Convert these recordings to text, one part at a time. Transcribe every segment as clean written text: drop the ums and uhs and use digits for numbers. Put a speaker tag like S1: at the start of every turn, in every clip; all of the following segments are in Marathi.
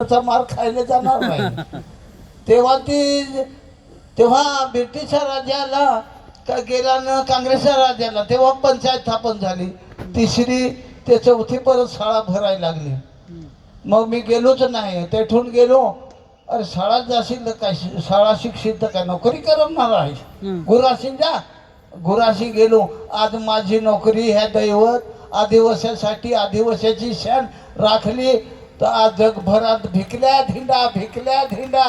S1: चा मार खायला जाणार नाही. तेव्हा ब्रिटिशच्या राज्याला का गेला ना काँग्रेसच्या राज्याला, तेव्हा पंचायत स्थापन झाली. तिसरी ते चौथी परत शाळा भरायला लागली. मग मी गेलोच नाही. तेथून गेलो, अरे शाळा जाशील तर काय, शाळा शिक्षित तर काय नोकरी करणार आहे, गुराशी जा. गुराशी गेलो. आज माझी नोकरी ह्या दैवत आदिवासीसाठी आदिवासीची शान राखली. तर आज जगभरात भिकल्या धिंडा.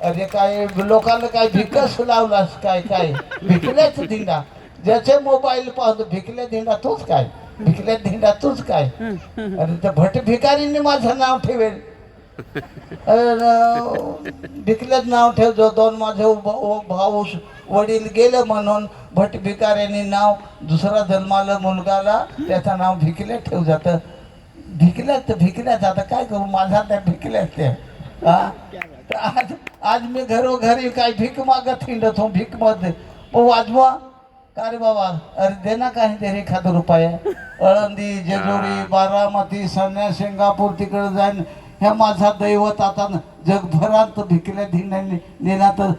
S1: अरे काय लोकांना काय भिकस लावलास काय काय भिकल्याच धिंडा. ज्याचे मोबाईल पाहतो भिकल्या धिंडा तोच काय, भिकल्या धिंडा तोच काय. अरे त्या भट भिकारीने माझं नाव ठेवेल. भिकल्याच नाव ठेवतो. दोन माझे भाऊ वडील गेले म्हणून भट भिकाऱ्यांनी नाव, दुसरा जन्माला मुलगाला त्याचं नाव भिकल्या ठेव जातं. भिकल्याच आता काय करू, माझा त्या भिकल्याच ते. आज मी घरोघरी काय भीक मागत हिंडत हो. भीक मध्ये वाजवा का रे बाबा, अरे दे ना काहीतरी एखादा रुपये. अळंदी, जेजुरी, बारामती, सन्या, सिंगापूर तिकडे जाईन. ह्या माझा दैवत आता जगभरात भिकल्या धिंड्याने नेला. तर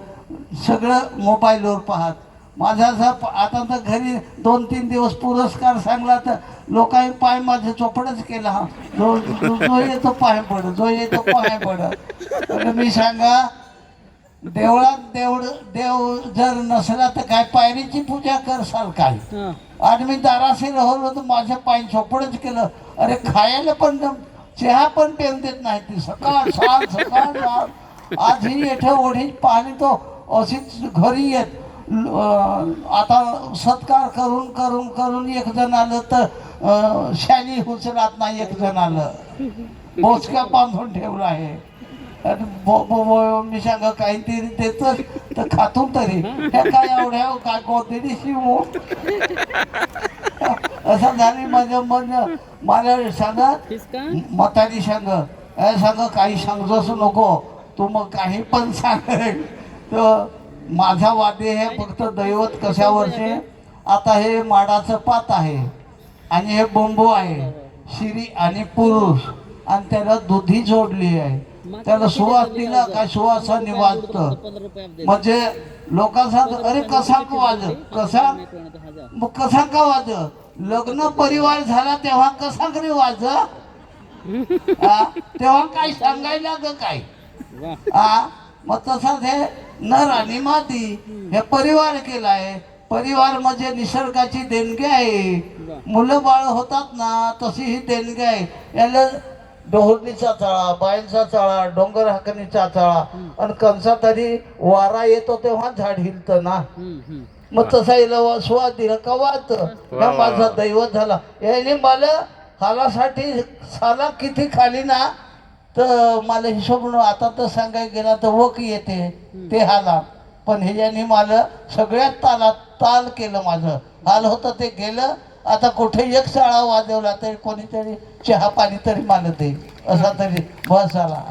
S1: सगळं मोबाईलवर पाहत. माझा आता तर घरी 2-3 दिवस पुरस्कार सांगला तर लोकांनी पाय माझे चोपडच केला. हा जो येतो पाय पड, जो येतो पाय पड. मी सांगा, देवळात देव जर नसला तर काय पायरीची पूजा करसाल काय. आज मी दाराशी राहिलो तर माझ्या पाय चोपडच केलं. अरे खायला पण चहा पण पेन देत नाही ती. सकाळ सकाळ आज ही येथे ओढी पाहिली तो अशीच घरी येत. आता सत्कार करून एक जण आलं तर शाली उचलत नाही. एक जण आलं बोचका बांधून ठेवला आहे. मी सांगा काहीतरी देतच तर खातून तरी. हे काय एवढ्या काय कोणतरी शिव असं झाली. मला सांगा म्हातारी सांग काही सांगतोच नको तू, मग काही पण सांग. तर माझा वाद्य हे फक्त दैवत कशावरचे. आता हे माडाचं पात आहे आणि हे बोंबू आहे, शिरी आणि पुरुष, आणि त्याला दुधी जोडली आहे. त्याला सुवास दिला काय सुवासाने वाजतं. म्हणजे लोकांचा अरे कसा का वाज, कसा का वाज. लग्न परिवार झाला तेव्हा कसा करी वाज, तेव्हा काय सांगायला ग काय. मग तसंच हे नर आणि मादी हे परिवार केलाय. परिवार म्हणजे निसर्गाची देणगी आहे. मुलं बाळ होतात ना, तशी ही देणगी आहे. याला डोहरणीचा चाळा, बायांचा चाळा, डोंगर हाकणीचा चाळा, आणि कंसा तरी वारा येतो तेव्हा झाड हिलतं ना. मग तसा याला स्वाद दिला का वाच. हा माझा दैवत झाला. याने मला हालासाठी साला किती खाली ना, तर मला हिशोब आता तर सांगायला गेला तर वक येते ते हाला. पण ह्याने मला सगळ्यात ताल केलं. माझं हाल होतं ते गेलं. आता कुठे एक शाळा वाजवला तरी कोणीतरी चहा पाणी तरी मला देईल असा तरी बस आला.